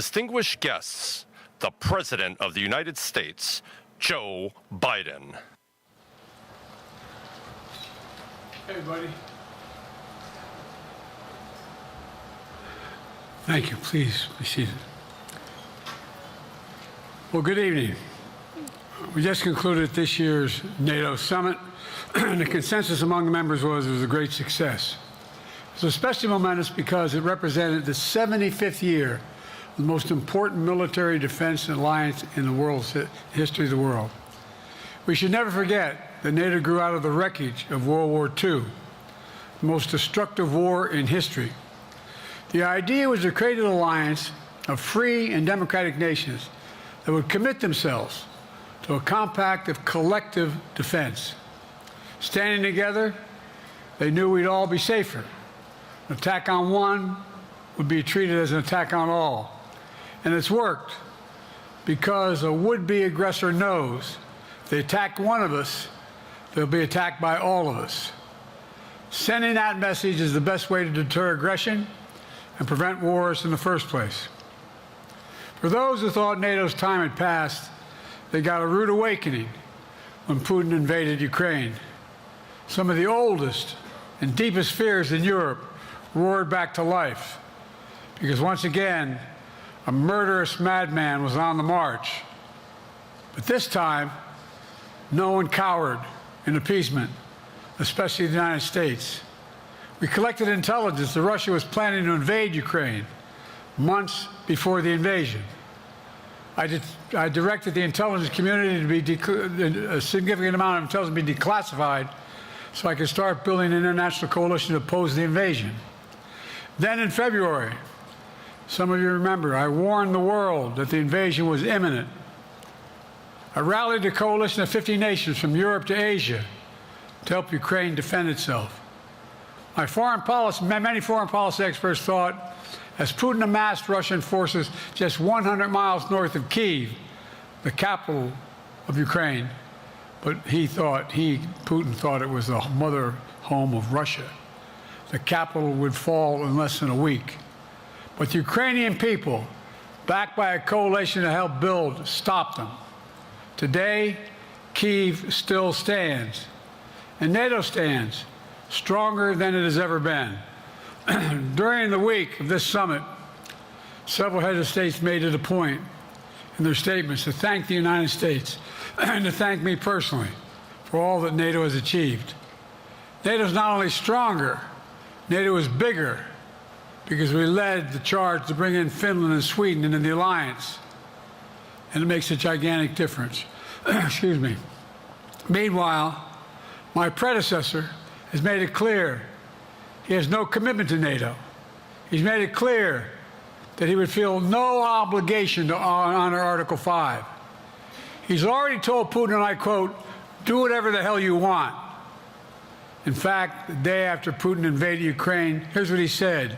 distinguished guests, the President of the United States, Joe Biden. Hey, buddy. Thank you. Please be seated. Well, good evening. We just concluded this year's NATO summit, and the consensus among the members was it was a great success. It was especially momentous because it represented the 75th year of the most important military defense alliance in the world's history of the world. We should never forget that NATO grew out of the wreckage of World War II, the most destructive war in history. The idea was to create an alliance of free and democratic nations that would commit themselves to a compact of collective defense. Standing together, they knew we'd all be safer. An attack on one would be treated as an attack on all. And it's worked because a would-be aggressor knows if they attack one of us, they'll be attacked by all of us. Sending that message is the best way to deter aggression and prevent wars in the first place. For those who thought NATO's time had passed, they got a rude awakening when Putin invaded Ukraine. Some of the oldest and deepest fears in Europe roared back to life because once again, a murderous madman was on the march. But this time, no one cowered in appeasement, especially the United States. We collected intelligence that Russia was planning to invade Ukraine months before the invasion. I directed the intelligence community to be a significant amount of intelligence be declassified so I could start building an international coalition to oppose the invasion. Then in February, some of you remember, I warned the world that the invasion was imminent. I rallied a coalition of 50 nations from Europe to Asia to help Ukraine defend itself. Many foreign policy experts thought as Putin amassed Russian forces just 100 miles north of Kyiv, the capital of Ukraine, but Putin thought it was the mother home of Russia. The capital would fall in less than a week. But the Ukrainian people, backed by a coalition to help build, stopped them. Today, Kyiv still stands, and NATO stands stronger than it has ever been. During the week of this summit, several heads of states made it a point in their statements to thank the United States and to thank me personally for all that NATO has achieved. NATO is not only stronger, NATO is bigger because we led the charge to bring in Finland and Sweden into the alliance, and it makes a gigantic difference. Excuse me. Meanwhile, my predecessor has made it clear he has no commitment to NATO. He's made it clear that he would feel no obligation to honor Article 5. He's already told Putin, and I quote, "Do whatever the hell you want." In fact, the day after Putin invaded Ukraine, here's what he said.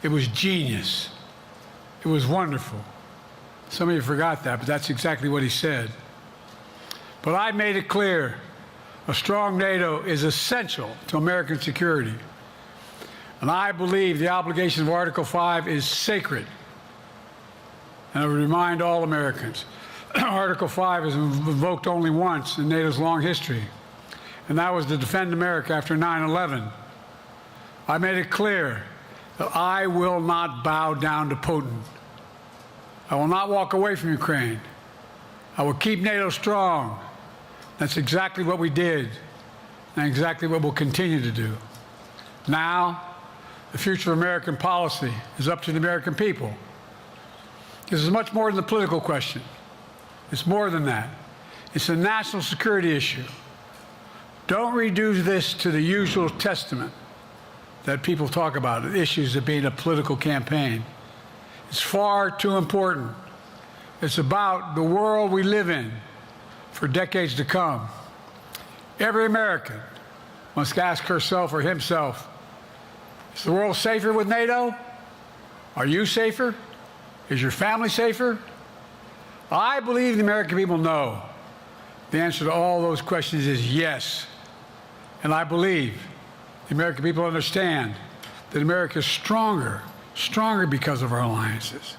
It was genius. It was wonderful. Some of you forgot that, but that's exactly what he said. But I made it clear a strong NATO is essential to American security. And I believe the obligation of Article 5 is sacred. And I would remind all Americans, Article 5 is invoked only once in NATO's long history, and that was to defend America after 9/11. I made it clear that I will not bow down to Putin. I will not walk away from Ukraine. I will keep NATO strong. That's exactly what we did, and exactly what we'll continue to do. Now, the future of American policy is up to the American people. This is much more than a political question. It's more than that. It's a national security issue. Don't reduce this to the usual testament that people talk about, issues of being a political campaign. It's far too important. It's about the world we live in for decades to come. Every American must ask herself or himself, is the world safer with NATO? Are you safer? Is your family safer? I believe the American people know the answer to all those questions is yes. And I believe the American people understand that America is stronger because of our alliances.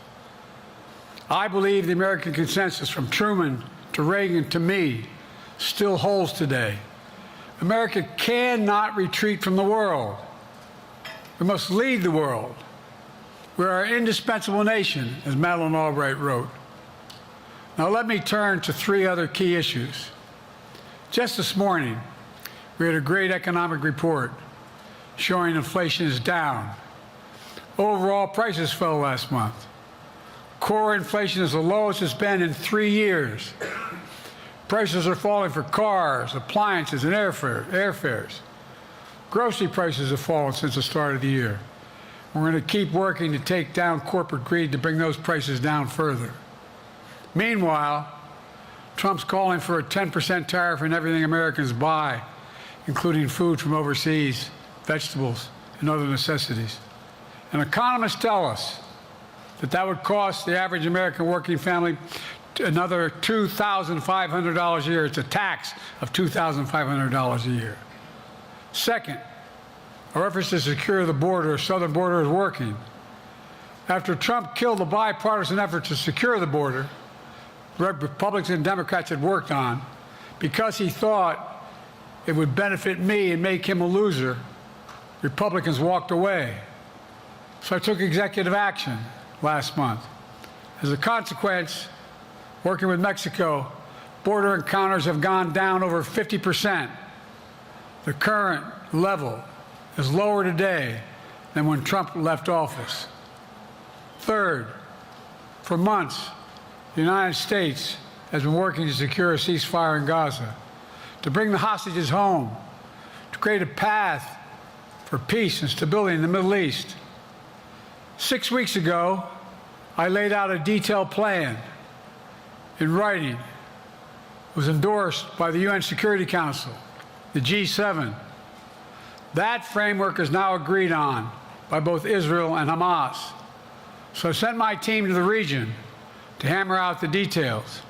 I believe the American consensus from Truman to Reagan to me still holds today. America cannot retreat from the world. We must lead the world. We're an indispensable nation, as Madeleine Albright wrote. Now let me turn to three other key issues. Just this morning, we had a great economic report showing inflation is down. Overall prices fell last month. Core inflation is the lowest it's been in 3 years. Prices are falling for cars, appliances, and airfares. Grocery prices have fallen since the start of the year. We're going to keep working to take down corporate greed to bring those prices down further. Meanwhile, Trump's calling for a 10% tariff on everything Americans buy, including food from overseas, vegetables, and other necessities. And economists tell us that that would cost the average American working family another $2,500 a year. It's a tax of $2,500 a year. Second, our efforts to secure the border, southern border, is working. After Trump killed the bipartisan effort to secure the border, Republicans and Democrats had worked on, because he thought it would benefit me and make him a loser, Republicans walked away. So I took executive action last month. As a consequence, working with Mexico, border encounters have gone down over 50%. The current level is lower today than when Trump left office. Third, for months, the United States has been working to secure a ceasefire in Gaza, to bring the hostages home, to create a path for peace and stability in the Middle East. 6 weeks ago, I laid out a detailed plan in writing. It was endorsed by the UN Security Council, the G7. That framework is now agreed on by both Israel and Hamas. So I sent my team to the region to hammer out the details.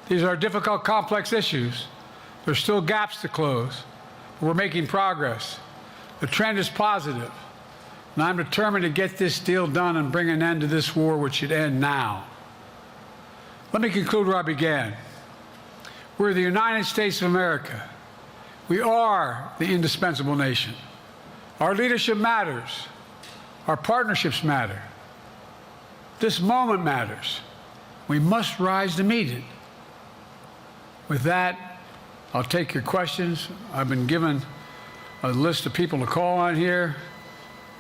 These are difficult, complex issues. There's still gaps to close, but we're making progress. The trend is positive, and I'm determined to get this deal done and bring an end to this war, which should end now. Let me conclude where I began. We're the United States of America. We are the indispensable nation. Our leadership matters. Our partnerships matter. This moment matters. We must rise to meet it. With that, I'll take your questions. I've been given a list of people to call on here.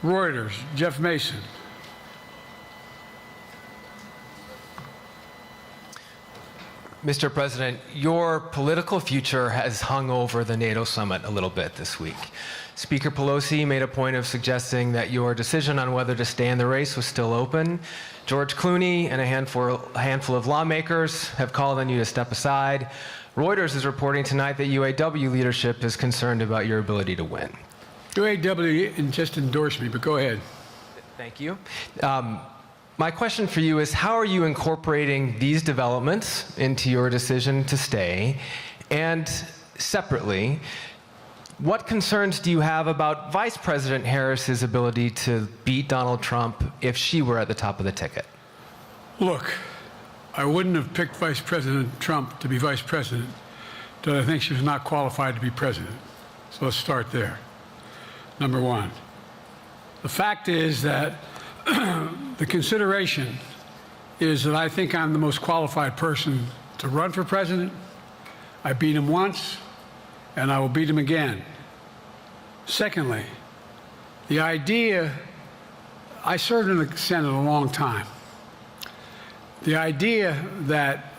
Reuters, Jeff Mason. Mr. President, your political future has hung over the NATO summit a little bit this week. Speaker Pelosi made a point of suggesting that your decision on whether to stay in the race was still open. George Clooney and a handful of lawmakers have called on you to step aside. Reuters is reporting tonight that UAW leadership is concerned about your ability to win. UAW just endorsed me, but go ahead. Thank you. My question for you is, how are you incorporating these developments into your decision to stay? And separately, what concerns do you have about Vice President Harris's ability to beat Donald Trump if she were at the top of the ticket? Look, I wouldn't have picked Vice President Trump to be vice president, but I think she was not qualified to be president. So let's start there. Number one, the fact is that the consideration is that I think I'm the most qualified person to run for president. I beat him once, and I will beat him again. Secondly, the idea, I served in the Senate a long time. The idea that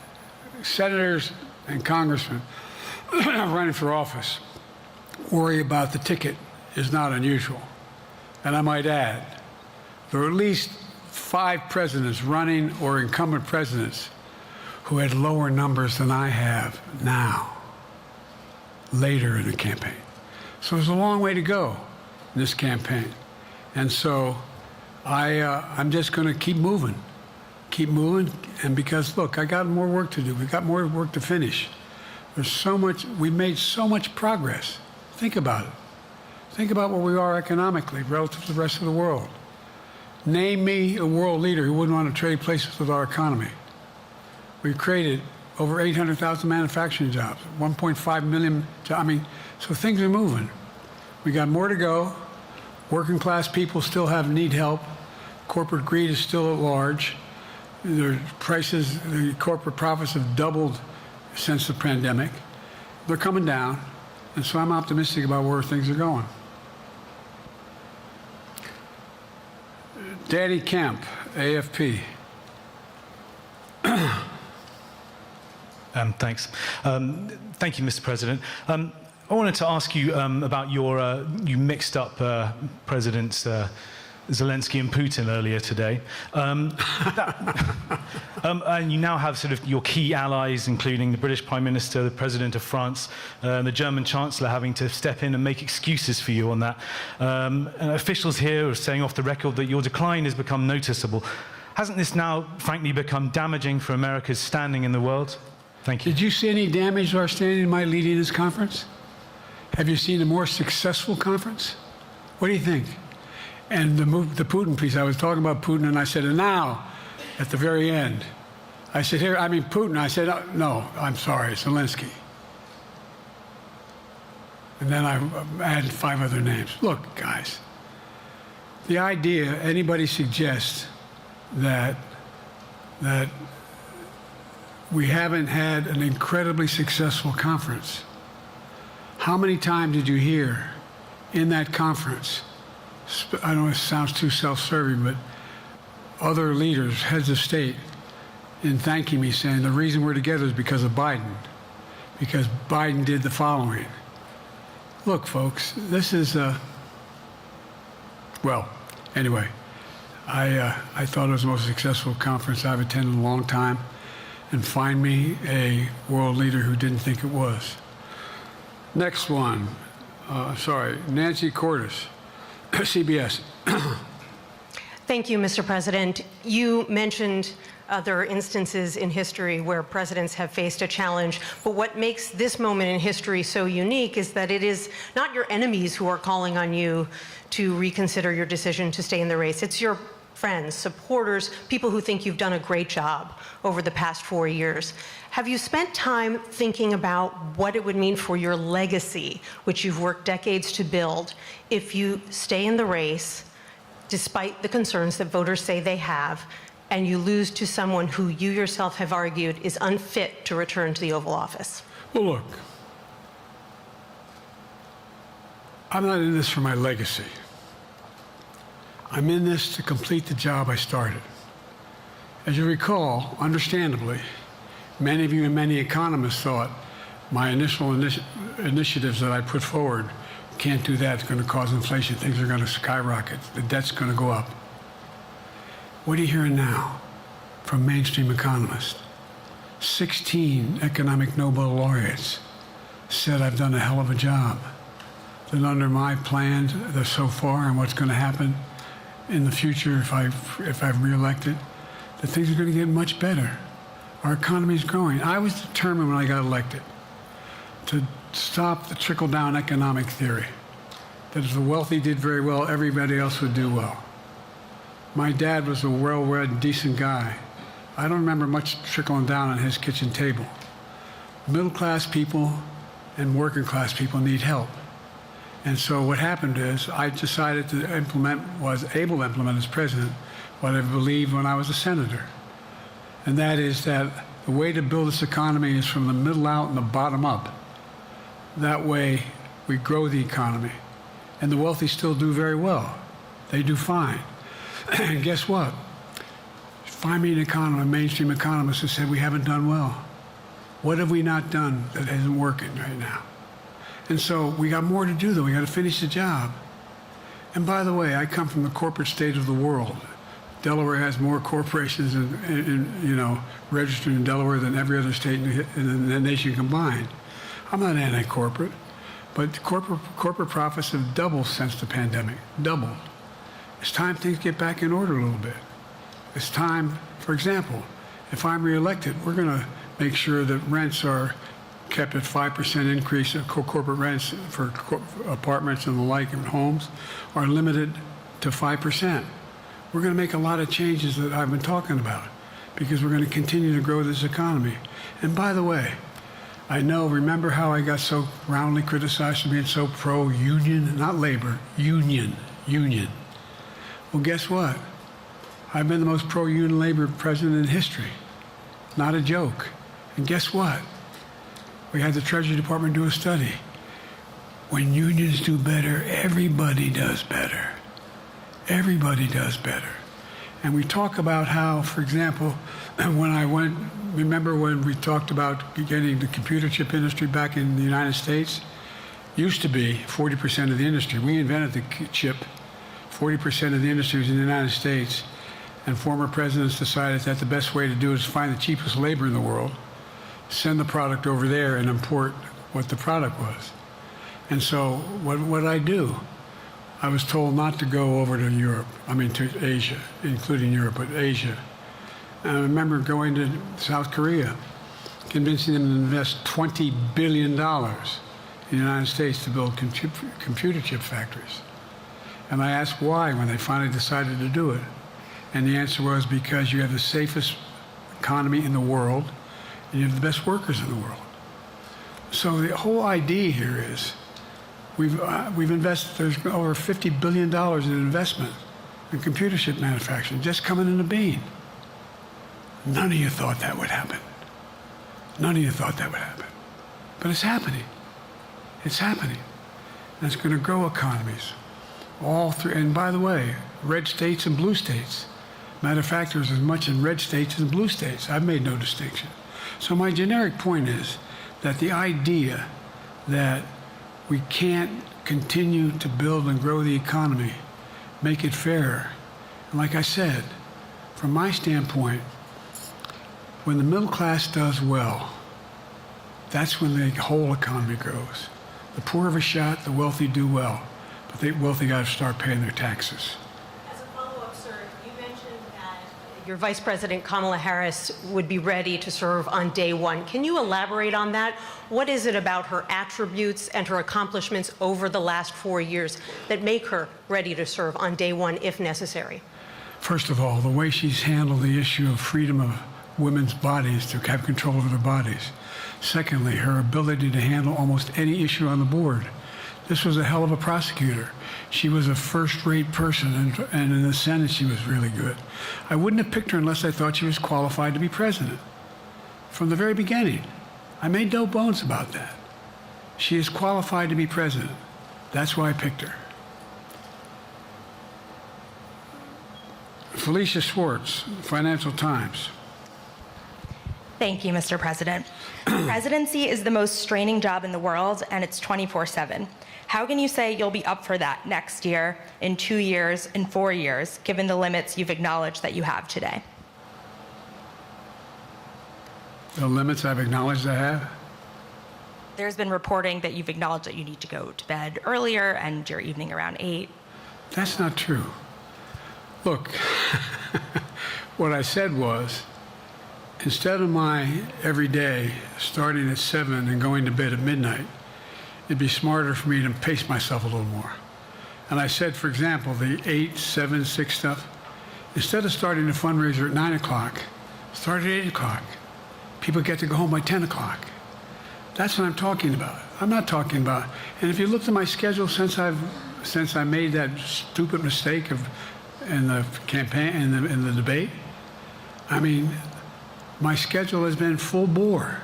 senators and congressmen running for office worry about the ticket is not unusual. And I might add, there are at least 5 presidents running or incumbent presidents who had lower numbers than I have now, later in the campaign. So there's a long way to go in this campaign. And so I'm just going to keep moving, and because, look, I got more work to do. We've got more work to finish. There's so much, we made so much progress. Think about it. Think about where we are economically relative to the rest of the world. Name me a world leader who wouldn't want to trade places with our economy. We've created over 800,000 manufacturing jobs, 1.5 million jobs. I mean, so things are moving. We got more to go. Working class people still need help. Corporate greed is still at large. Their prices, the corporate profits have doubled since the pandemic. They're coming down, and so I'm optimistic about where things are going. Danny Kemp, AFP. Thanks. Thank you, Mr. President. I wanted to ask you about you mixed up Presidents Zelensky and Putin earlier today. And you now have sort of your key allies, including the British Prime Minister, the President of France, and the German Chancellor having to step in and make excuses for you on that. And officials here are saying off the record that your decline has become noticeable. Hasn't this now, frankly, become damaging for America's standing in the world? Thank you. Did you see any damage to our standing in my leading this conference? Have you seen a more successful conference? What do you think? And the Putin piece, I was talking about Putin, and I said, and now, at the very end, I said, here, I mean, Putin. I said, no, I'm sorry, Zelensky. And then I added 5 other names. Look, guys, the idea anybody suggests that we haven't had an incredibly successful conference. How many times did you hear in that conference, I know it sounds too self-serving, but other leaders, heads of state, in thanking me, saying the reason we're together is because of Biden, because Biden did the following. Look, folks, this is, well, anyway, I thought it was the most successful conference I've attended in a long time, and find me a world leader who didn't think it was. Next one, Nancy Cordes, CBS. Thank you, Mr. President. You mentioned other instances in history where presidents have faced a challenge, but what makes this moment in history so unique is that it is not your enemies who are calling on you to reconsider your decision to stay in the race. It's your friends, supporters, people who think you've done a great job over the past 4 years. Have you spent time thinking about what it would mean for your legacy, which you've worked decades to build, if you stay in the race, despite the concerns that voters say they have, and you lose to someone who you yourself have argued is unfit to return to the Oval Office? Well, look, I'm not in this for my legacy. I'm in this to complete the job I started. As you recall, understandably, many of you and many economists thought my initial initiatives that I put forward, can't do that, it's going to cause inflation, things are going to skyrocket, the debt's going to go up. What are you hearing now from mainstream economists? 16 economic Nobel laureates said I've done a hell of a job. That under my plan so far and what's going to happen in the future if I'm reelected, that things are going to get much better. Our economy is growing. I was determined when I got elected to stop the trickle-down economic theory, that if the wealthy did very well, everybody else would do well. My dad was a well-read, decent guy. I don't remember much trickling down on his kitchen table. Middle-class people and working-class people need help. And so what happened is I decided to was able to implement as president what I believed when I was a senator. And that is that the way to build this economy is from the middle out and the bottom up. That way we grow the economy. And the wealthy still do very well. They do fine. And guess what? Find me an economist, a mainstream economist who said we haven't done well. What have we not done that isn't working right now? And so we got more to do, though. We got to finish the job. And by the way, I come from the corporate state of the world. Delaware has more corporations registered in Delaware than every other state in the nation combined. I'm not anti-corporate, but corporate profits have doubled since the pandemic, doubled. It's time things get back in order a little bit. It's time, for example, if I'm reelected, we're going to make sure that rents are kept at 5% increase in corporate rents for apartments and the like and homes are limited to 5%. We're going to make a lot of changes that I've been talking about. because we're going to continue to grow this economy. And by the way, remember how I got so roundly criticized for being so pro-union, not labor, union. Well, guess what? I've been the most pro-union labor president in history. Not a joke. And guess what? We had the Treasury Department do a study. When unions do better, everybody does better. Everybody does better. And we talk about how, for example, remember when we talked about getting the computer chip industry back in the United States? Used to be 40% of the industry. We invented the chip. 40% of the industry was in the United States. And former presidents decided that the best way to do it is find the cheapest labor in the world, send the product over there, and import what the product was. And so what did I do? I was told not to go over to to Asia, including Europe, but Asia. And I remember going to South Korea, convincing them to invest $20 billion in the United States to build computer chip factories. And I asked why when they finally decided to do it. And the answer was because you have the safest economy in the world, and you have the best workers in the world. So the whole idea here is we've invested, there's over $50 billion in investment in computer chip manufacturing just coming in the bean. None of you thought that would happen. None of you thought that would happen. But it's happening. It's happening. And it's going to grow economies all through. And by the way, red states and blue states. Matter of fact, there's as much in red states as in blue states. I've made no distinction. So my generic point is that the idea that we can't continue to build and grow the economy, make it fairer. And like I said, from my standpoint, when the middle class does well, that's when the whole economy grows. The poor have a shot, the wealthy do well, but the wealthy got to start paying their taxes. As a follow-up, sir, you mentioned that your Vice President Kamala Harris would be ready to serve on day one. Can you elaborate on that? What is it about her attributes and her accomplishments over the last 4 years that make her ready to serve on day one if necessary? First of all, the way she's handled the issue of freedom of women's bodies to have control over their bodies. Secondly, her ability to handle almost any issue on the board. This was a hell of a prosecutor. She was a first-rate person, and in the Senate, she was really good. I wouldn't have picked her unless I thought she was qualified to be president. From the very beginning, I made no bones about that. She is qualified to be president. That's why I picked her. Felicia Schwartz, Financial Times. Thank you, Mr. President. Presidency is the most straining job in the world, and it's 24/7. How can you say you'll be up for that next year, in 2 years, in 4 years, given the limits you've acknowledged that you have today? The limits I've acknowledged I have? There's been reporting that you've acknowledged that you need to go to bed earlier and your evening around 8. That's not true. Look, what I said was, instead of my every day starting at 7 and going to bed at midnight, it'd be smarter for me to pace myself a little more. And I said, for example, the 8, 7, 6 stuff, instead of starting a fundraiser at 9 o'clock, start at 8 o'clock. People get to go home by 10 o'clock. That's what I'm talking about. I'm not talking about, and if you looked at my schedule since I made that stupid mistake in the campaign, in the debate, I mean, my schedule has been full bore.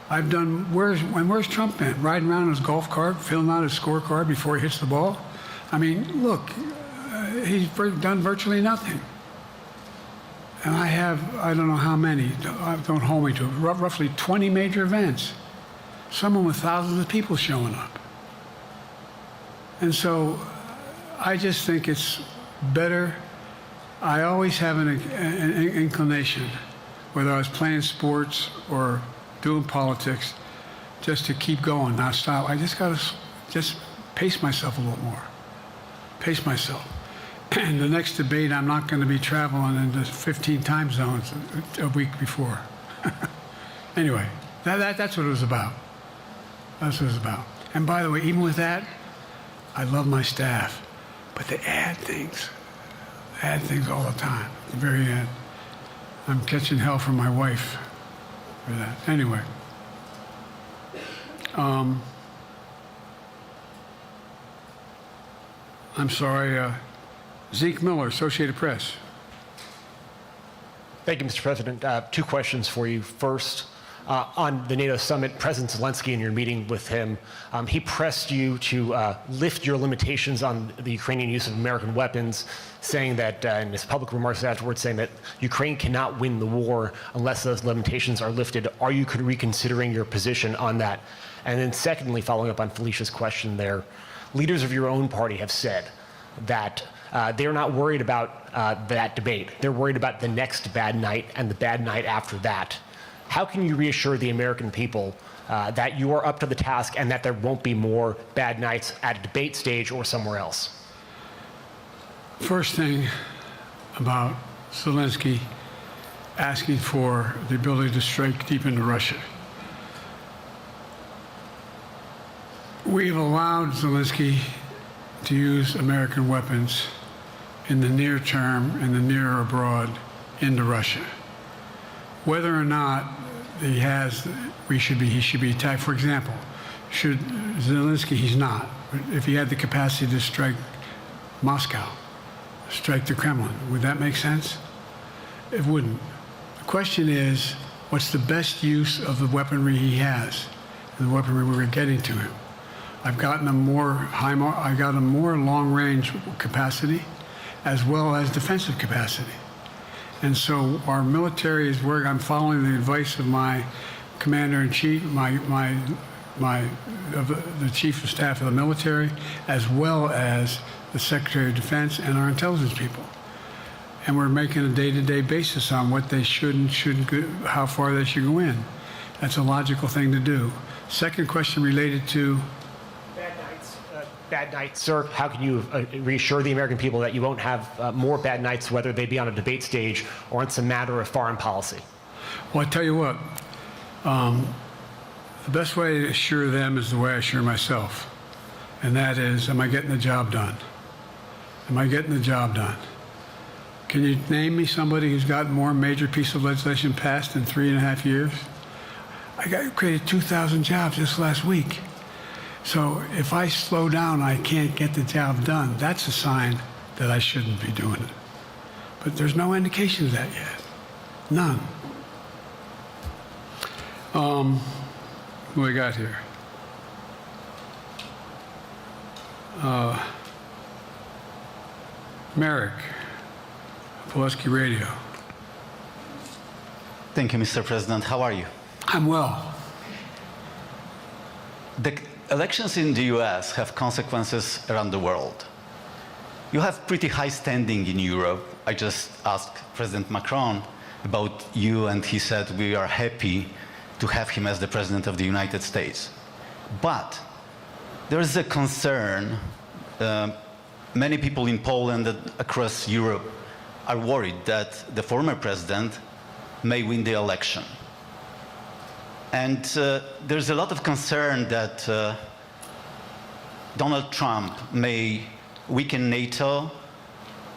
I've done, where's Trump been? Riding around in his golf cart, filling out his scorecard before he hits the ball? I mean, look, he's done virtually nothing. And I have, I don't know how many, don't hold me to it, roughly 20 major events. Some of them with thousands of people showing up. And so I just think it's better. I always have an inclination, whether I was playing sports or doing politics, just to keep going, not stop. I just got to pace myself a little more. Pace myself. And the next debate, I'm not going to be traveling into 15 time zones a week before. Anyway, that's what it was about. That's what it was about. And by the way, even with that, I love my staff, but they add things all the time, at the very end. I'm catching hell from my wife for that. Anyway. I'm sorry, Zeke Miller, Associated Press. Thank you, Mr. President. Two questions for you. First, on the NATO summit, President Zelensky, in your meeting with him, he pressed you to lift your limitations on the Ukrainian use of American weapons, saying that, in his public remarks afterwards, saying that Ukraine cannot win the war unless those limitations are lifted. Are you reconsidering your position on that? And then secondly, following up on Felicia's question there, leaders of your own party have said that they're not worried about that debate. They're worried about the next bad night and the bad night after that. How can you reassure the American people that you are up to the task and that there won't be more bad nights at a debate stage or somewhere else? First thing about Zelensky asking for the ability to strike deep into Russia. We've allowed Zelensky to use American weapons in the near term, in the near or abroad, into Russia. Whether or not he should be attacked. For example, should Zelensky, he's not, but if he had the capacity to strike Moscow, strike the Kremlin, would that make sense? It wouldn't. The question is, what's the best use of the weaponry he has, and the weaponry we're getting to him? I've gotten him more long-range capacity, as well as defensive capacity. And so our military is working. I'm following the advice of my commander-in-chief, the chief of staff of the military, as well as the Secretary of Defense and our intelligence people. And we're making a day-to-day basis on what they should and shouldn't go, how far they should go in. That's a logical thing to do. Second question related to Bad nights, sir. How can you reassure the American people that you won't have more bad nights, whether they be on a debate stage or it's a matter of foreign policy? Well, I tell you what, the best way to assure them is the way I assure myself. And that is, am I getting the job done? Am I getting the job done? Can you name me somebody who's got more major piece of legislation passed in 3.5 years? I created 2,000 jobs just last week. So if I slow down, I can't get the job done. That's a sign that I shouldn't be doing it. But there's no indication of that yet. None. What do we got here? Merrick, Pulaski Radio. Thank you, Mr. President. How are you? I'm well. The elections in the US have consequences around the world. You have pretty high standing in Europe. I just asked President Macron about you, and he said we are happy to have him as the President of the United States. But there is a concern. Many people in Poland and across Europe are worried that the former president may win the election. And there's a lot of concern that Donald Trump may weaken NATO,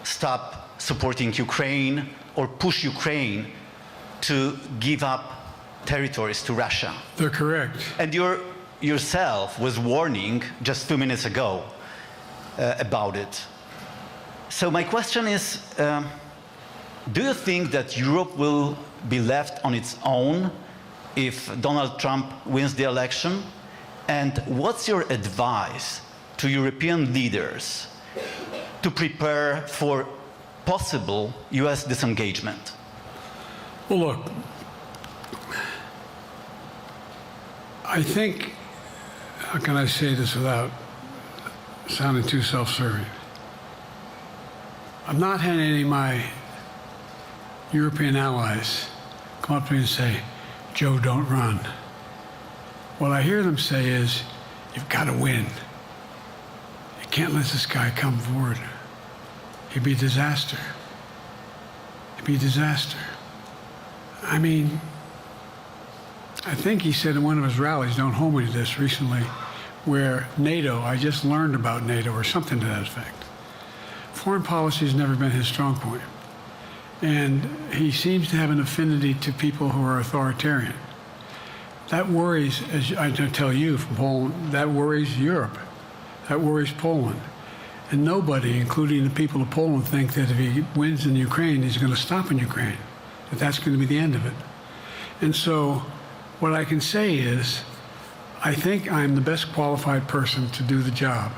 stop supporting Ukraine, or push Ukraine to give up territories to Russia. They're correct. And yourself was warning just 2 minutes ago about it. So my question is, do you think that Europe will be left on its own if Donald Trump wins the election? And what's your advice to European leaders to prepare for possible US disengagement? Well, look, I think, how can I say this without sounding too self-serving? I'm not having any of my European allies come up to me and say, Joe, don't run. What I hear them say is, you've got to win. You can't let this guy come forward. He'd be a disaster. It'd be a disaster. I mean, I think he said in one of his rallies, don't hold me to this, recently, where NATO, I just learned about NATO or something to that effect. Foreign policy has never been his strong point. And he seems to have an affinity to people who are authoritarian. That worries, as I tell you from Poland, that worries Europe. That worries Poland. And nobody, including the people of Poland, think that if he wins in Ukraine, he's going to stop in Ukraine, that that's going to be the end of it. And so what I can say is, I think I'm the best qualified person to do the job,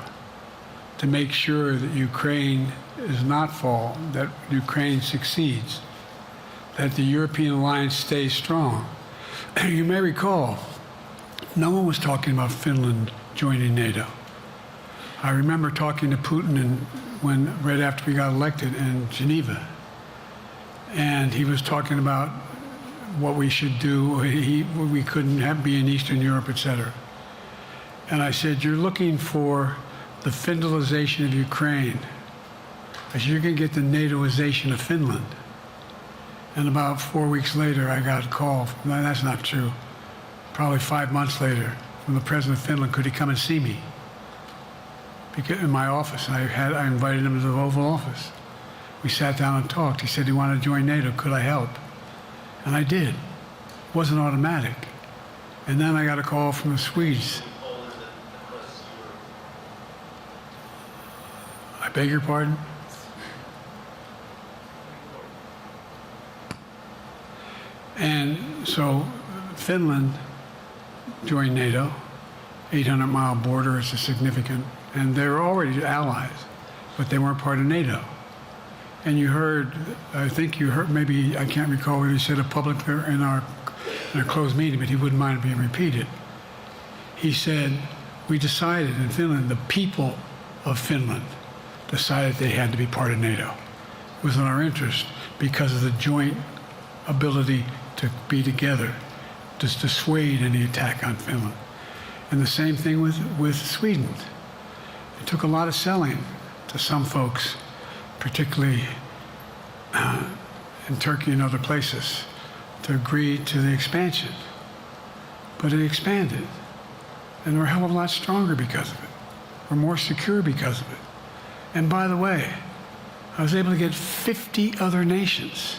to make sure that Ukraine does not fall, that Ukraine succeeds, that the European alliance stays strong. You may recall, no one was talking about Finland joining NATO. I remember talking to Putin right after we got elected in Geneva, and he was talking about what we should do. We couldn't be in Eastern Europe, etc. And I said, you're looking for the Finlandization of Ukraine. I said, you're going to get the NATOization of Finland. And about 4 weeks later, I got a call. No, that's not true. Probably 5 months later, from the president of Finland, could he come and see me? Because in my office, I invited him to the Oval Office. We sat down and talked. He said he wanted to join NATO. Could I help? And I did. It wasn't automatic. And then I got a call from the Swedes. I beg your pardon? And so Finland joined NATO. 800-mile border is a significant, and they're already allies, but they weren't part of NATO. And you heard, I think you heard, maybe I can't recall what he said in public in our closed meeting, but he wouldn't mind it being repeated. He said, we decided in Finland, the people of Finland decided they had to be part of NATO. It was in our interest because of the joint ability to be together, to dissuade any attack on Finland. And the same thing with Sweden. It took a lot of selling to some folks, particularly in Turkey and other places, to agree to the expansion. But it expanded. And we're a hell of a lot stronger because of it. We're more secure because of it. And by the way, I was able to get 50 other nations,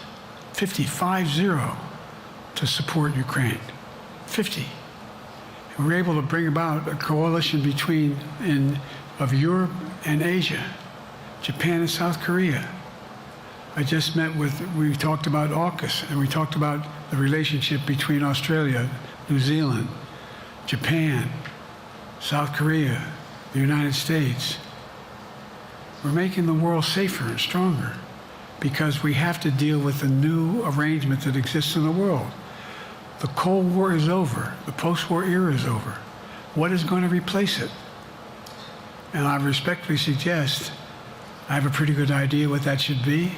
50, to support Ukraine. 50. And we were able to bring about a coalition of Europe and Asia, Japan and South Korea. I just we talked about AUKUS, and we talked about the relationship between Australia, New Zealand, Japan, South Korea, the United States. We're making the world safer and stronger because we have to deal with the new arrangement that exists in the world. The Cold War is over. The post-war era is over. What is going to replace it? And I respectfully suggest I have a pretty good idea what that should be.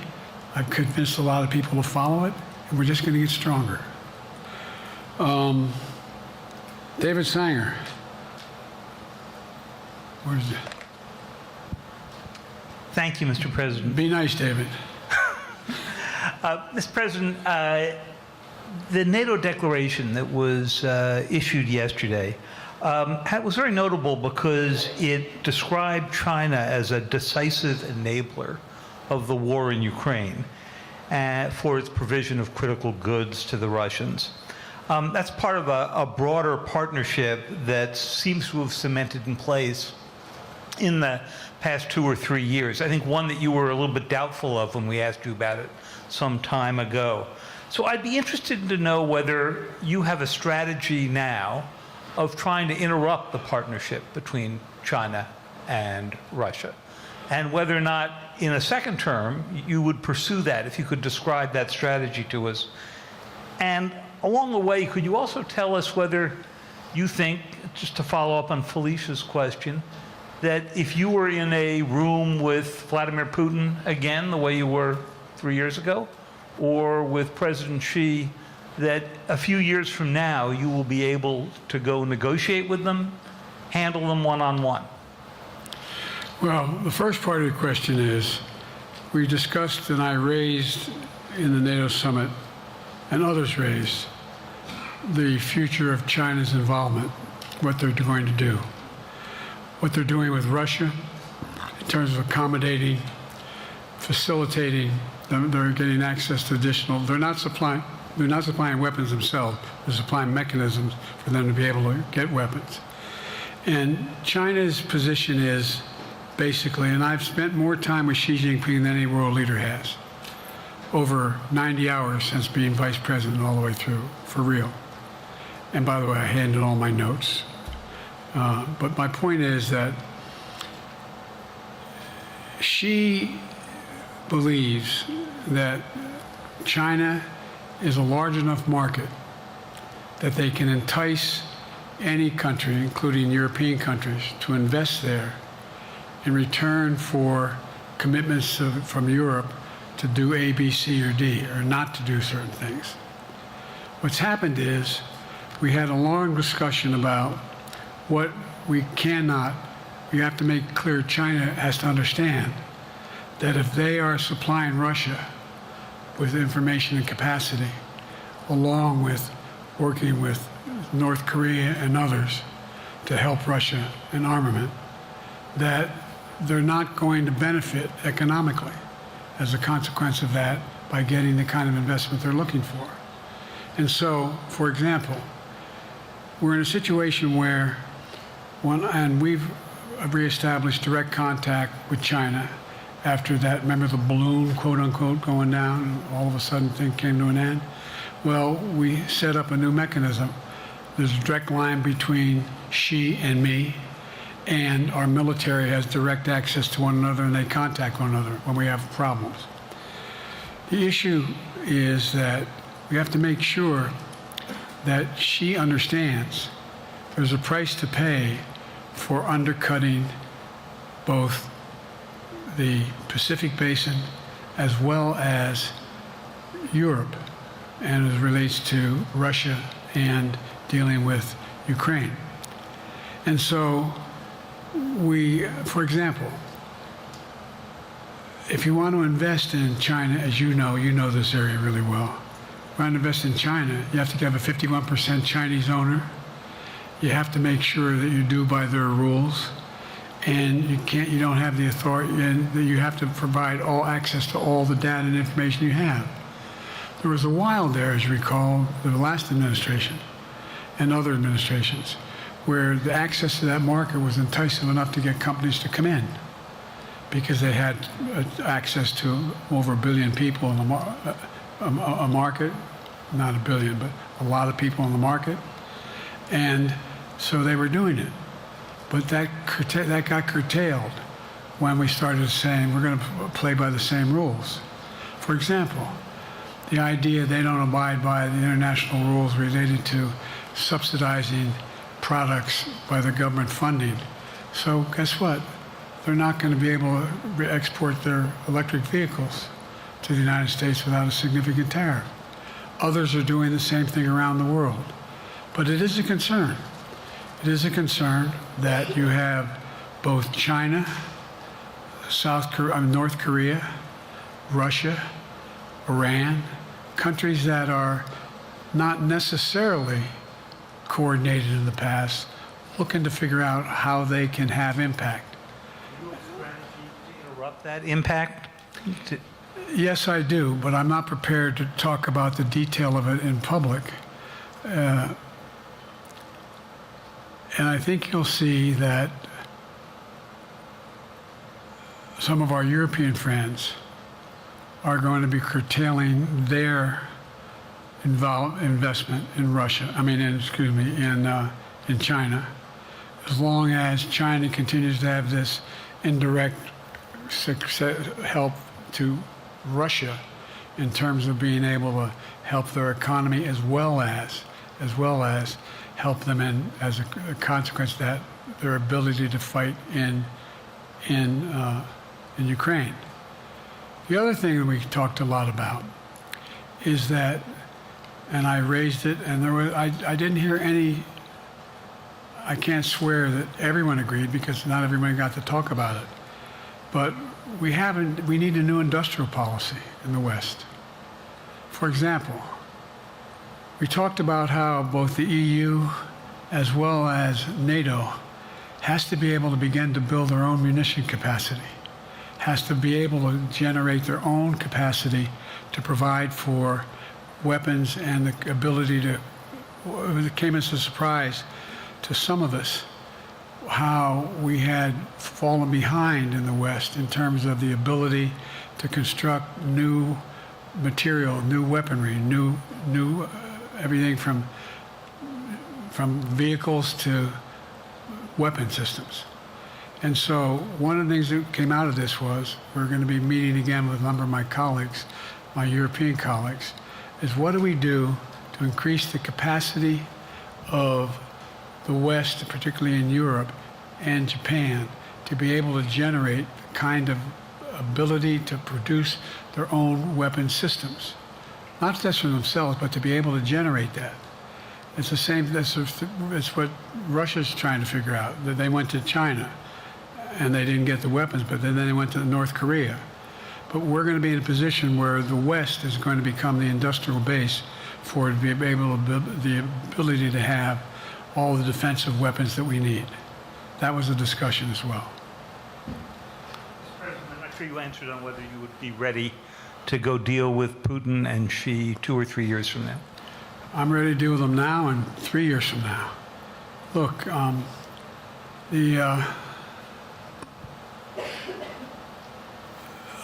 I've convinced a lot of people to follow it, and we're just going to get stronger. David Sanger. Where's it? Thank you, Mr. President. Be nice, David. Mr. President, the NATO declaration that was issued yesterday was very notable because it described China as a decisive enabler of the war in Ukraine for its provision of critical goods to the Russians. That's part of a broader partnership that seems to have cemented in place in the past 2 or 3 years. I think one that you were a little bit doubtful of when we asked you about it some time ago. So I'd be interested to know whether you have a strategy now of trying to interrupt the partnership between China and Russia, and whether or not in a second term you would pursue that, if you could describe that strategy to us. And along the way, could you also tell us whether you think, just to follow up on Felicia's question, that if you were in a room with Vladimir Putin again, the way you were 3 years ago, or with President Xi, that a few years from now you will be able to go negotiate with them, handle them one-on-one? Well, the first part of the question is, we discussed and I raised in the NATO summit, and others raised, the future of China's involvement, what they're going to do, what they're doing with Russia in terms of accommodating, facilitating, They're getting access to additional. They're not supplying weapons themselves. They're supplying mechanisms for them to be able to get weapons. And China's position is basically, and I've spent more time with Xi Jinping than any world leader has, over 90 hours since being vice president all the way through, for real. And by the way, I handed all my notes. But my point is that Xi believes that China is a large enough market that they can entice any country, including European countries, to invest there in return for commitments from Europe to do A, B, C, or D, or not to do certain things. What's happened is we had a long discussion about what we have to make clear. China has to understand that if they are supplying Russia with information and capacity, along with working with North Korea and others to help Russia in armament, that they're not going to benefit economically as a consequence of that by getting the kind of investment they're looking for. And so, for example, we're in a situation where, and we've reestablished direct contact with China after that, remember the balloon, quote unquote, going down, and all of a sudden things came to an end? Well, we set up a new mechanism. There's a direct line between Xi and me, and our military has direct access to one another, and they contact one another when we have problems. The issue is that we have to make sure that Xi understands there's a price to pay for undercutting both the Pacific Basin as well as Europe, and as it relates to Russia and dealing with Ukraine. And so for example, if you want to invest in China, as you know this area really well, if you want to invest in China, you have to have a 51% Chinese owner. You have to make sure that you do by their rules, and you don't have the authority, and that you have to provide all access to all the data and information you have. There was a while there, as you recall, the last administration and other administrations, where the access to that market was enticing enough to get companies to come in because they had access to over 1 billion people in a market, not 1 billion, but a lot of people in the market. And so they were doing it. But that got curtailed when we started saying we're going to play by the same rules. For example, the idea they don't abide by the international rules related to subsidizing products by the government funding. So guess what? They're not going to be able to export their electric vehicles to the United States without a significant tariff. Others are doing the same thing around the world. But it is a concern. It is a concern that you have both China, North Korea, Russia, Iran, countries that are not necessarily coordinated in the past, looking to figure out how they can have impact. Do you have a strategy to interrupt that impact? Yes, I do, but I'm not prepared to talk about the detail of it in public. And I think you'll see that some of our European friends are going to be curtailing their investment in Russia. In China, as long as China continues to have this indirect help to Russia in terms of being able to help their economy as well as help them in, as a consequence of that, their ability to fight in Ukraine. The other thing that we talked a lot about is that, and I raised it, and I didn't hear any. I can't swear that everyone agreed because not everyone got to talk about it, but we need a new industrial policy in the West. For example, we talked about how both the EU as well as NATO has to be able to begin to build their own munition capacity, has to be able to generate their own capacity to provide for weapons and the ability to. It came as a surprise to some of us how we had fallen behind in the West in terms of the ability to construct new material, new weaponry, new everything from vehicles to weapon systems. And so one of the things that came out of this was we're going to be meeting again with a number of my colleagues, my European colleagues, is what do we do to increase the capacity of the West, particularly in Europe and Japan, to be able to generate the kind of ability to produce their own weapon systems. Not just for themselves, but to be able to generate that. It's the same, it's what Russia's trying to figure out. That they went to China and they didn't get the weapons, but then they went to North Korea. But we're going to be in a position where the West is going to become the industrial base for it to be able to the ability to have all the defensive weapons that we need. That was a discussion as well. Mr. President, I'm not sure you answered on whether you would be ready to go deal with Putin and Xi 2 or 3 years from now. I'm ready to deal with them now and 3 years from now. Look,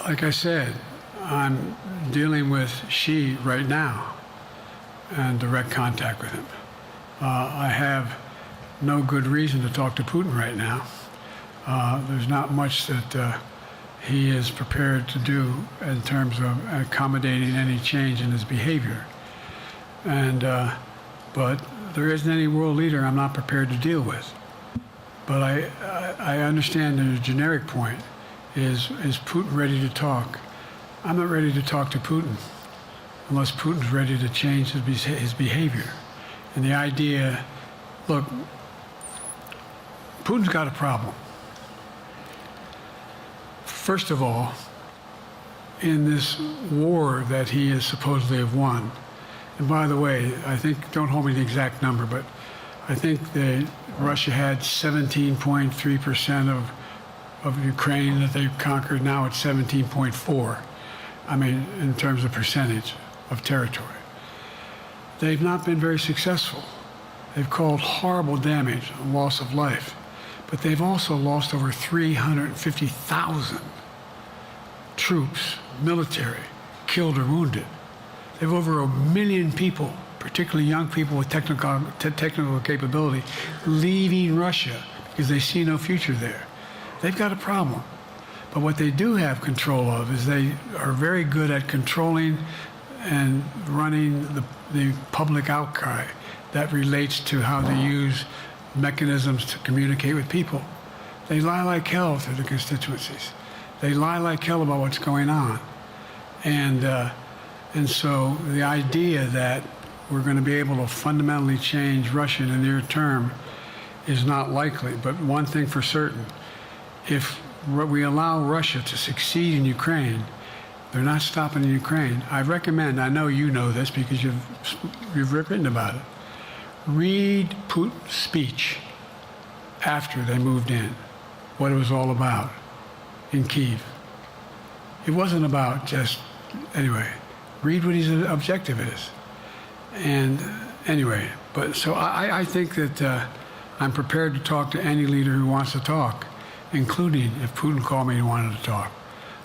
like I said, I'm dealing with Xi right now and direct contact with him. I have no good reason to talk to Putin right now. There's not much that he is prepared to do in terms of accommodating any change in his behavior. And, but there isn't any world leader I'm not prepared to deal with. But I understand the generic point is Putin ready to talk? I'm not ready to talk to Putin unless Putin's ready to change his behavior. And the idea, look, Putin's got a problem. First of all, in this war that he is supposedly have won, and by the way, I think, don't hold me to the exact number, but I think that Russia had 17.3% of Ukraine that they conquered. Now it's 17.4. I mean, in terms of percentage of territory. They've not been very successful. They've caused horrible damage and loss of life, but they've also lost over 350,000 troops, military, killed or wounded. They have over 1 million people, particularly young people with technical capability, leaving Russia because they see no future there. They've got a problem. But what they do have control of is they are very good at controlling and running the public outcry that relates to how they use mechanisms to communicate with people. They lie like hell to the constituencies. They lie like hell about what's going on. And so the idea that we're going to be able to fundamentally change Russia in the near term is not likely. But one thing for certain, if we allow Russia to succeed in Ukraine, they're not stopping in Ukraine. I recommend, I know you know this because you've written about it, read Putin's speech after they moved in, what it was all about in Kyiv. It wasn't about just, anyway, read what his objective is. And anyway, but so I think that I'm prepared to talk to any leader who wants to talk, including if Putin called me and wanted to talk.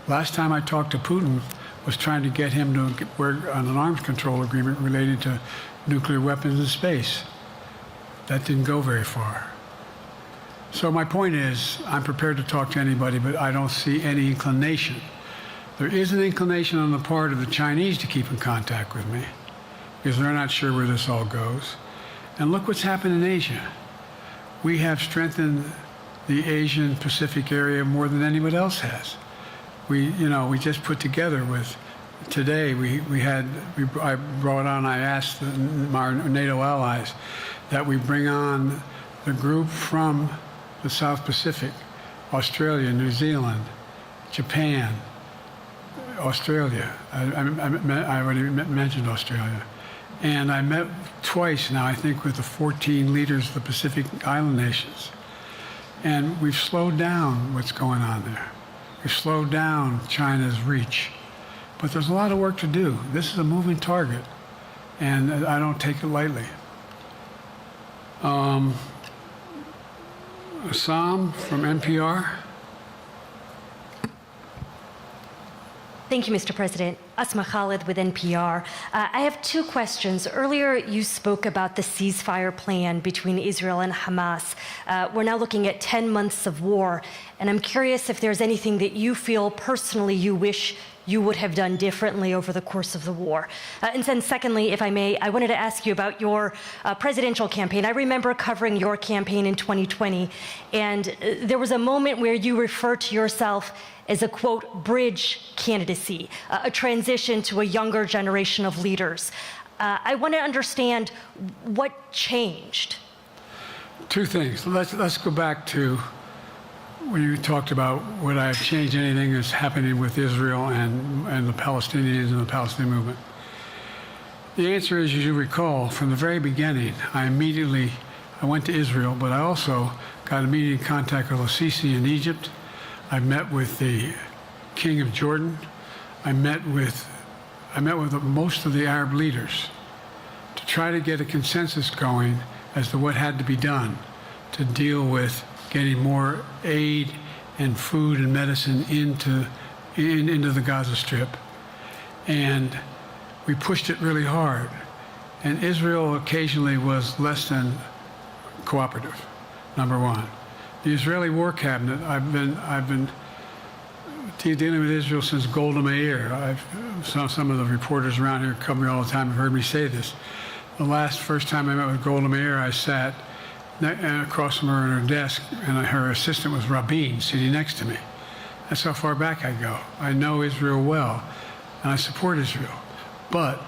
Last time I talked to Putin was trying to get him to work on an arms control agreement related to nuclear weapons in space. That didn't go very far. So my point is, I'm prepared to talk to anybody, but I don't see any inclination. There is an inclination on the part of the Chinese to keep in contact with me because they're not sure where this all goes. And look what's happened in Asia. We have strengthened the Asian Pacific area more than anybody else has. We just put together with, today I brought on, I asked our NATO allies that we bring on the group from the South Pacific, Australia, New Zealand, Japan, Australia. I already mentioned Australia. And I met twice now, I think, with the 14 leaders of the Pacific Island nations. And we've slowed down what's going on there. We've slowed down China's reach. But there's a lot of work to do. This is a moving target, and I don't take it lightly. Assam from NPR. Thank you, Mr. President. Asma Khalid with NPR. I have two questions. Earlier, you spoke about the ceasefire plan between Israel and Hamas. We're now looking at 10 months of war, and I'm curious if there's anything that you feel personally you wish you would have done differently over the course of the war. And then secondly, if I may, I wanted to ask you about your presidential campaign. I remember covering your campaign in 2020, and there was a moment where you referred to yourself as a, quote, bridge candidacy, a transition to a younger generation of leaders. I want to understand what changed. Two things. Let's go back to when you talked about would I have changed anything that's happening with Israel and the Palestinians and the Palestinian movement. The answer is, as you recall, from the very beginning, I went to Israel, but I also got immediate contact with al-Sisi in Egypt. I met with the King of Jordan. I met with most of the Arab leaders to try to get a consensus going as to what had to be done to deal with getting more aid and food and medicine into the Gaza Strip. And we pushed it really hard. And Israel occasionally was less than cooperative, number one. The Israeli War Cabinet, I've been dealing with Israel since Golda Meir. Some of the reporters around here come me all the time have heard me say this. The first time I met with Golda Meir, I sat across from her at her desk, and her assistant was Rabin sitting next to me. That's how far back I go. I know Israel well, and I support Israel. But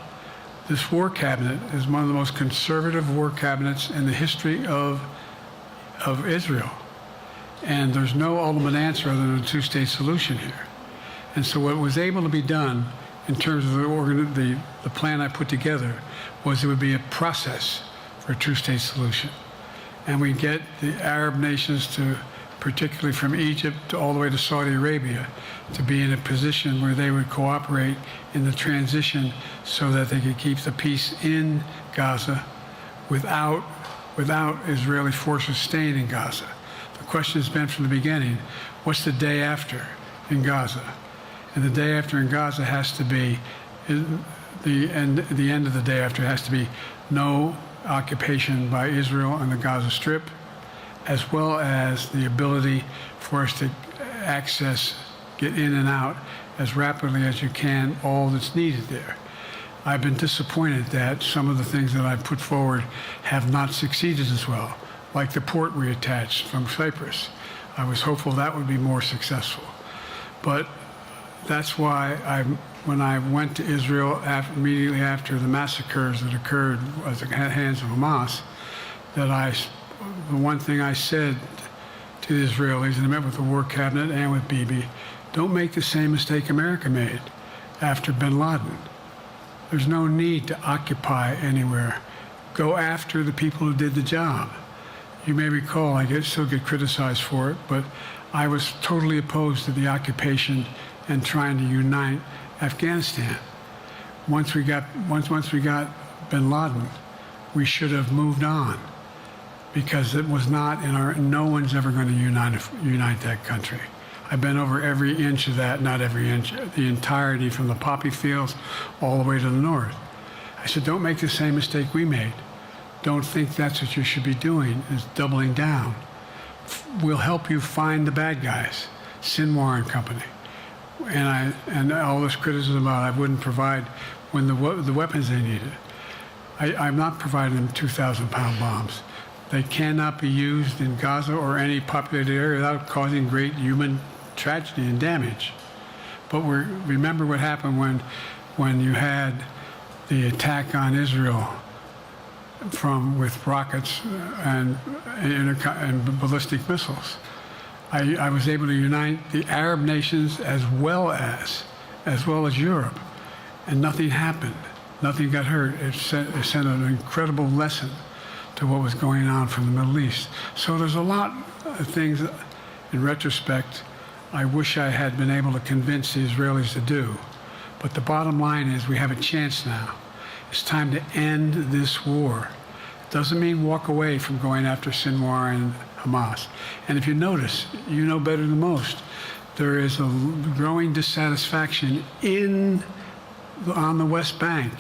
this war cabinet is one of the most conservative war cabinets in the history of Israel. And there's no ultimate answer other than a two-state solution here. And so what was able to be done in terms of the plan I put together was it would be a process for a two-state solution. And we get the Arab nations to, particularly from Egypt all the way to Saudi Arabia, to be in a position where they would cooperate in the transition so that they could keep the peace in Gaza without Israeli forces staying in Gaza. The question has been from the beginning, what's the day after in Gaza? And the day after in Gaza has to be, the end of the day after has to be no occupation by Israel on the Gaza Strip, as well as the ability for us to get in and out as rapidly as you can, all that's needed there. I've been disappointed that some of the things that I've put forward have not succeeded as well, like the port we attached from Cyprus. I was hopeful that would be more successful. But that's why when I went to Israel immediately after the massacres that occurred at the hands of Hamas, the one thing I said to the Israelis, and I met with the War Cabinet and with Bibi, don't make the same mistake America made after bin Laden. There's no need to occupy anywhere. Go after the people who did the job. You may recall, I still get criticized for it, but I was totally opposed to the occupation and trying to unite Afghanistan. Once we got bin Laden, we should have moved on, because it was not no one's ever going to unite that country. I've been over every inch of that, not every inch, the entirety from the poppy fields all the way to the north. I said, don't make the same mistake we made. Don't think that's what you should be doing, is doubling down. We'll help you find the bad guys, Sinwar and company. And all this criticism about I wouldn't provide when the weapons they needed. I'm not providing them 2,000-pound bombs. They cannot be used in Gaza or any populated area without causing great human tragedy and damage. But remember what happened when you had the attack on Israel with rockets and ballistic missiles. I was able to unite the Arab nations as well as Europe, and nothing happened. Nothing got hurt. It sent an incredible lesson to what was going on from the Middle East. So there's a lot of things, in retrospect, I wish I had been able to convince the Israelis to do. But the bottom line is we have a chance now. It's time to end this war. It doesn't mean walk away from going after Sinwar and Hamas. And if you notice, you know better than most, there is a growing dissatisfaction on the West Bank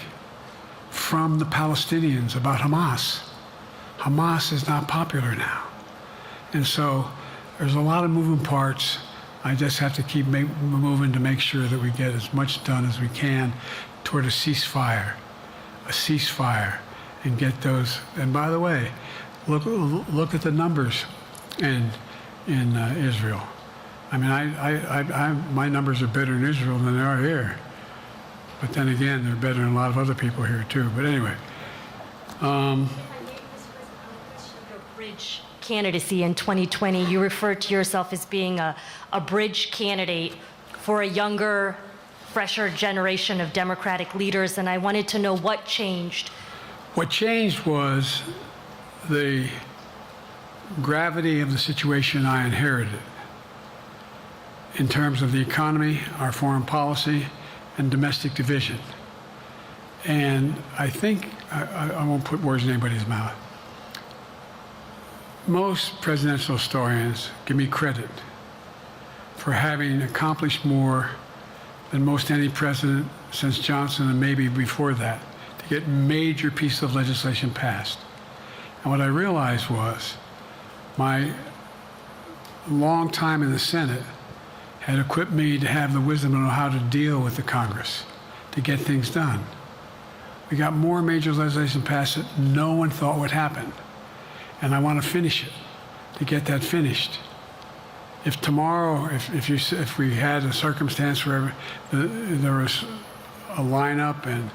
from the Palestinians about Hamas. Hamas is not popular now. And so there's a lot of moving parts. I just have to keep moving to make sure that we get as much done as we can toward a ceasefire, and get those. And by the way, look at the numbers in Israel. I mean, my numbers are better in Israel than they are here. But then again, they're better than a lot of other people here too. But anyway. Your bridge candidacy in 2020, you referred to yourself as being a bridge candidate for a younger, fresher generation of Democratic leaders, and I wanted to know what changed. What changed was the gravity of the situation I inherited in terms of the economy, our foreign policy, and domestic division. And I think, I won't put words in anybody's mouth. Most presidential historians give me credit for having accomplished more than most any president since Johnson and maybe before that to get major pieces of legislation passed. And what I realized was my long time in the Senate had equipped me to have the wisdom to know how to deal with the Congress, to get things done. We got more major legislation passed that no one thought would happen. And I want to finish it, to get that finished. If tomorrow, if we had a circumstance where there was a lineup and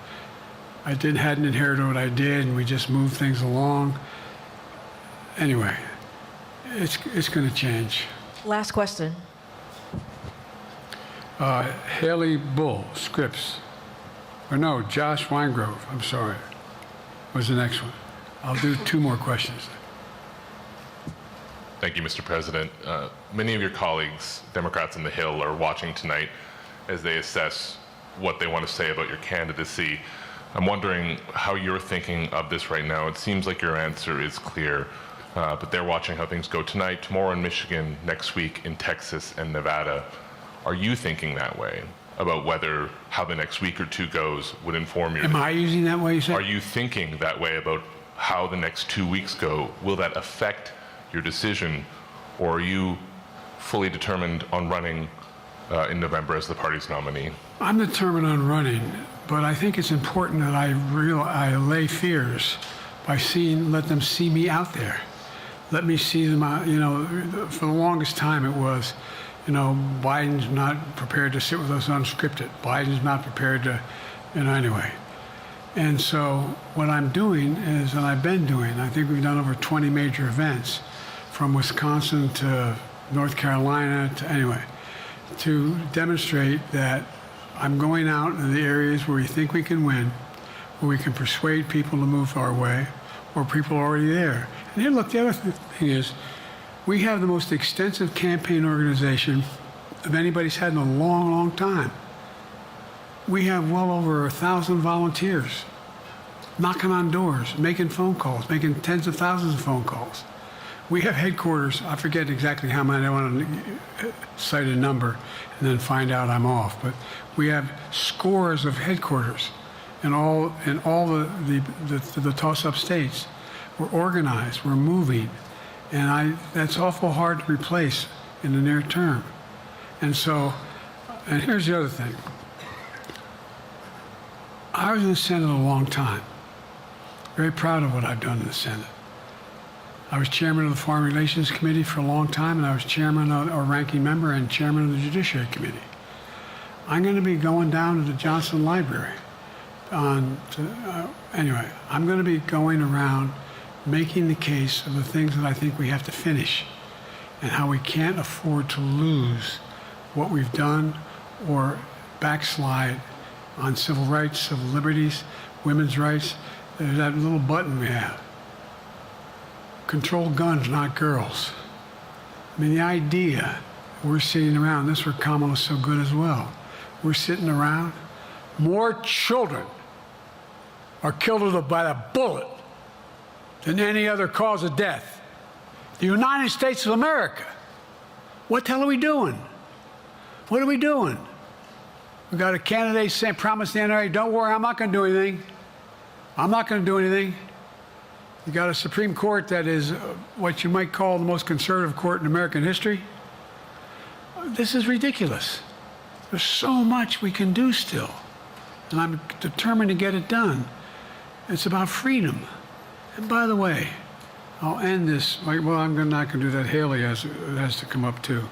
I hadn't inherited what I did and we just moved things along, anyway, it's going to change. Last question. Haley Bull, Scripps. Or no, Josh Weingrove, I'm sorry, was the next one. I'll do 2 more questions. Thank you, Mr. President. Many of your colleagues, Democrats on the Hill, are watching tonight as they assess what they want to say about your candidacy. I'm wondering how you're thinking of this right now. It seems like your answer is clear, but they're watching how things go tonight, tomorrow in Michigan, next week in Texas and Nevada. Are you thinking that way about how the next week or 2 goes would inform your... Am I using that way, you said? Are you thinking that way about how the next 2 weeks go? Will that affect your decision, or are you fully determined on running in November as the party's nominee? I'm determined on running, but I think it's important that I allay fears by let them see me out there. Let me see them out. For the longest time it was, Biden's not prepared to sit with us unscripted. Biden's not prepared to, anyway. And so what I'm doing is, and I've been doing, I think we've done over 20 major events, from Wisconsin to North Carolina to demonstrate that I'm going out in the areas where we think we can win, where we can persuade people to move our way, or people are already there. And here, look, the other thing is, we have the most extensive campaign organization of anybody's had in a long, long time. We have well over 1,000 volunteers knocking on doors, making phone calls, making tens of thousands of phone calls. We have headquarters, I forget exactly how many, I want to cite a number and then find out I'm off, but we have scores of headquarters in all the toss-up states. We're organized, we're moving, and that's awful hard to replace in the near term. And here's the other thing. I was in the Senate a long time. Very proud of what I've done in the Senate. I was chairman of the Foreign Relations Committee for a long time, and I was chairman or ranking member and chairman of the Judiciary Committee. I'm going to be going down to the Johnson Library. Anyway, I'm going to be going around making the case of the things that I think we have to finish and how we can't afford to lose what we've done or backslide on civil rights, civil liberties, women's rights. There's that little button we have. Control guns, not girls. I mean, the idea We're sitting around. That's where Kamala's so good as well. We're sitting around. More children are killed by a bullet than any other cause of death. The United States of America. What the hell are we doing? What are we doing? We got a candidate saying, promised the NRA, don't worry, I'm not going to do anything. I'm not going to do anything. You got a Supreme Court that is what you might call the most conservative court in American history. This is ridiculous. There's so much we can do still, and I'm determined to get it done. It's about freedom. And by the way, I'll end this. Well, I'm not going to do that. Haley has to come up too.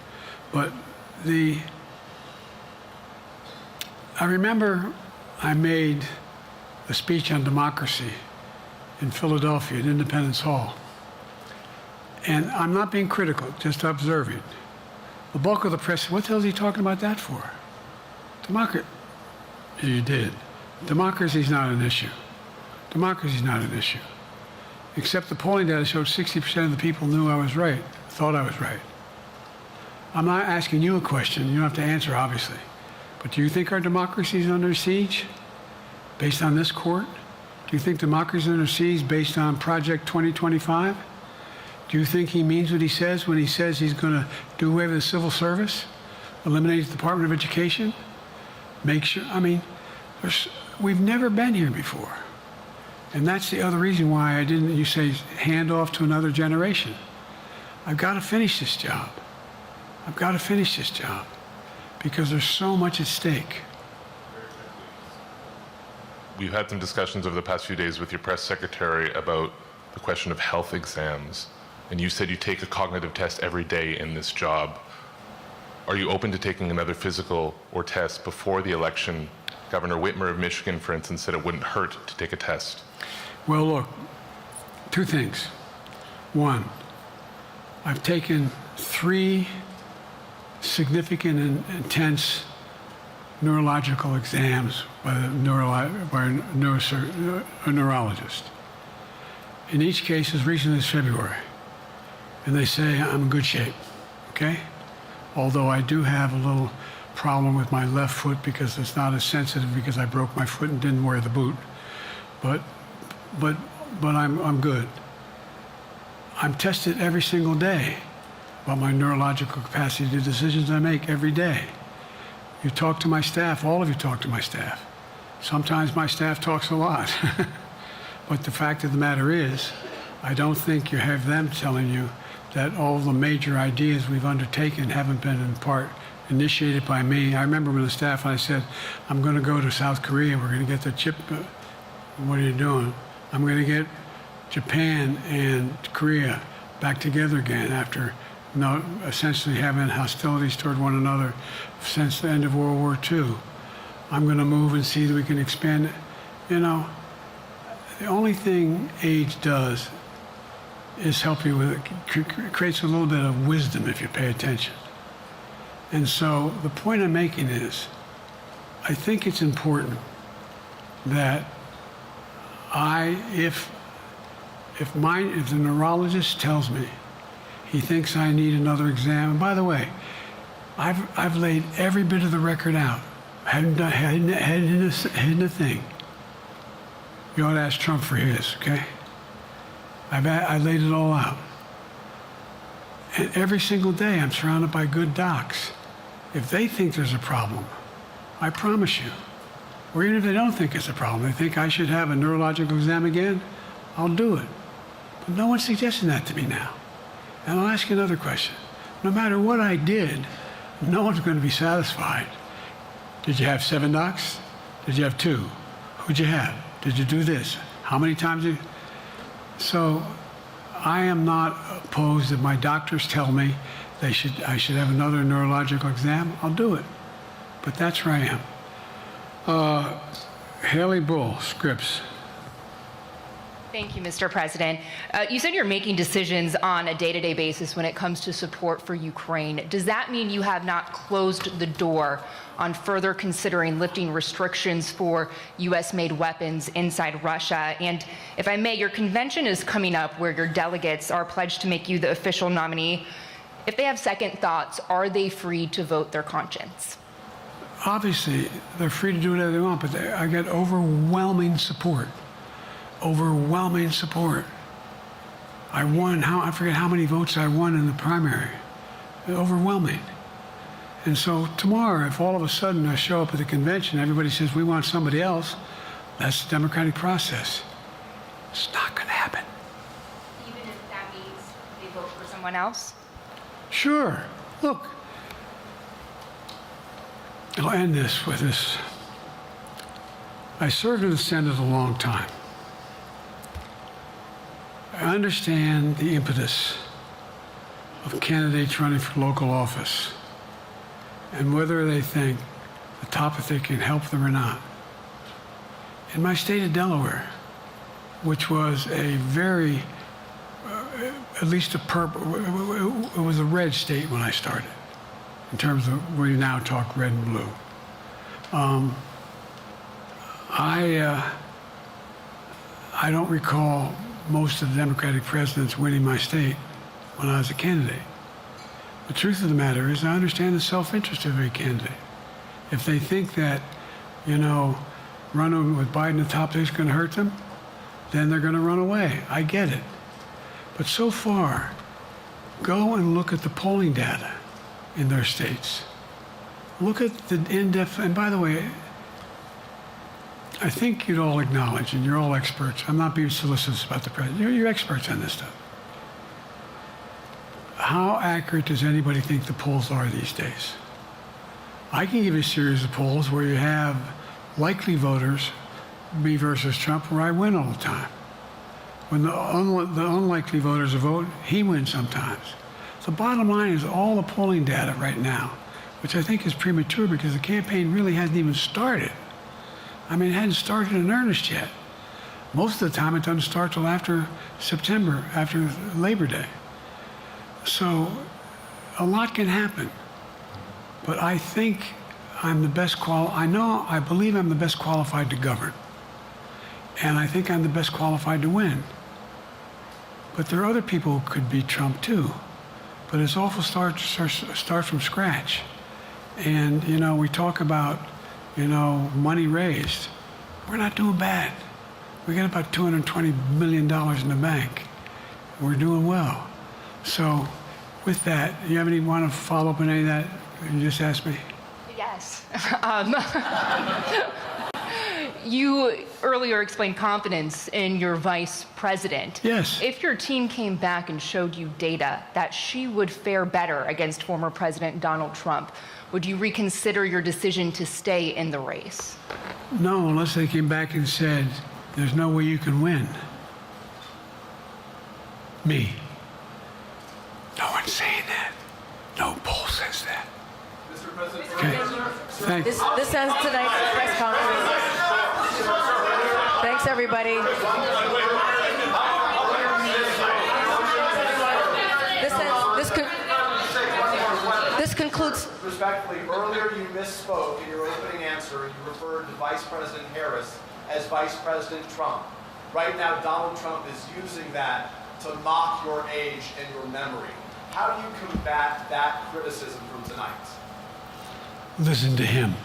But I remember I made a speech on democracy in Philadelphia at Independence Hall. And I'm not being critical, just observing. The bulk of the press said, what the hell is he talking about that for? Democracy. You did. Democracy's not an issue. Democracy's not an issue. Except the polling data showed 60% of the people knew I was right, thought I was right. I'm not asking you a question. You don't have to answer, obviously. But do you think our democracy is under siege based on this court? Do you think democracy is under siege based on Project 2025? Do you think he means what he says when he says he's going to do away with the civil service, eliminate the Department of Education, make sure, I mean, we've never been here before. And that's the other reason why you say, hand off to another generation. I've got to finish this job. I've got to finish this job because there's so much at stake. We've had some discussions over the past few days with your press secretary about the question of health exams. And you said you take a cognitive test every day in this job. Are you open to taking another physical or test before the election? Governor Whitmer of Michigan, for instance, said it wouldn't hurt to take a test. Well, look, two things. One, I've taken 3 significant and intense neurological exams by a neurologist. In each case, as recently as February. And they say I'm in good shape, okay? Although I do have a little problem with my left foot because it's not as sensitive because I broke my foot and didn't wear the boot. But I'm good. I'm tested every single day about my neurological capacity to do decisions I make every day. You talk to my staff, all of you talk to my staff. Sometimes my staff talks a lot. But the fact of the matter is, I don't think you have them telling you that all the major ideas we've undertaken haven't been in part initiated by me. I remember when the staff, I said, I'm going to go to South Korea, we're going to get the chip. What are you doing? I'm going to get Japan and Korea back together again after essentially having hostilities toward one another since the end of World War II. I'm going to move and see that we can expand it. You know, the only thing age does is help you with it, creates a little bit of wisdom if you pay attention. And so the point I'm making is, I think it's important that if the neurologist tells me he thinks I need another exam, and by the way, I've laid every bit of the record out, hadn't hidden a thing. You ought to ask Trump for his, okay? I laid it all out. And every single day I'm surrounded by good docs. If they think there's a problem, I promise you, or even if they don't think it's a problem, they think I should have a neurological exam again, I'll do it. But no one's suggesting that to me now. And I'll ask you another question. No matter what I did, no one's going to be satisfied. Did you have 7 docs? Did you have 2? Who'd you have? Did you do this? How many times did you? So I am not opposed if my doctors tell me I should have another neurological exam, I'll do it. But that's where I am. Haley Bull, Scripps. Thank you, Mr. President. You said you're making decisions on a day-to-day basis when it comes to support for Ukraine. Does that mean you have not closed the door on further considering lifting restrictions for U.S.-made weapons inside Russia? And if I may, your convention is coming up where your delegates are pledged to make you the official nominee If they have second thoughts, are they free to vote their conscience? Obviously, they're free to do whatever they want, but I get overwhelming support. Overwhelming support. I won, I forget how many votes I won in the primary. Overwhelming. And so tomorrow, if all of a sudden I show up at the convention, everybody says, we want somebody else, that's the democratic process. It's not going to happen. Even if that means they vote for someone else? Sure. Look, I'll end this with this. I served in the Senate a long time. I understand the impetus of candidates running for local office and whether they think the topic can help them or not. In my state of Delaware, which was a very, at least it was a red state when I started, in terms of where you now talk red and blue. I don't recall most of the Democratic presidents winning my state when I was a candidate. The truth of the matter is I understand the self-interest of every candidate. If they think that, running with Biden at the top is going to hurt them, then they're going to run away. I get it. But so far, go and look at the polling data in their states. Look at the in-depth, and by the way, I think you'd all acknowledge, and you're all experts, I'm not being solicitous about the president, you're experts on this stuff. How accurate does anybody think the polls are these days? I can give you a series of polls where you have likely voters, me versus Trump, where I win all the time. When the unlikely voters vote, he wins sometimes. The bottom line is all the polling data right now, which I think is premature because the campaign really hasn't even started. I mean, it hadn't started in earnest yet. Most of the time, it doesn't start till after September, after Labor Day. So a lot can happen. But I think I'm the best I believe I'm the best qualified to govern. And I think I'm the best qualified to win. But there are other people who could beat Trump too. But it's awful start from scratch. And, we talk about, money raised. We're not doing bad. We got about $220 million in the bank. We're doing well. So with that, you have any want to follow up on any of that you just asked me? Yes. You earlier explained confidence in your vice president. Yes. If your team came back and showed you data that she would fare better against former President Donald Trump, would you reconsider your decision to stay in the race? No, unless they came back and said, there's no way you can win. Me. No one's saying that. No poll says that. Mr. President, okay. Thanks. This ends tonight's press conference. Thanks, everybody. This concludes. Respectfully, earlier you misspoke in your opening answer. You referred to Vice President Harris as Vice President Trump. Right now, Donald Trump is using that to mock your age and your memory. How do you combat that criticism from tonight? Listen to him.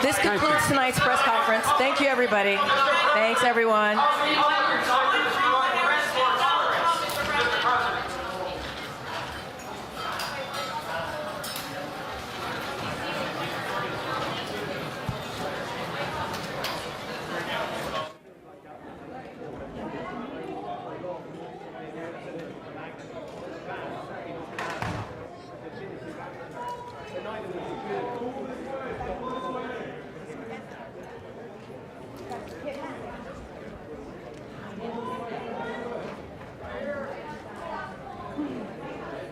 This concludes tonight's press conference. Thank you, everybody. Thanks, everyone.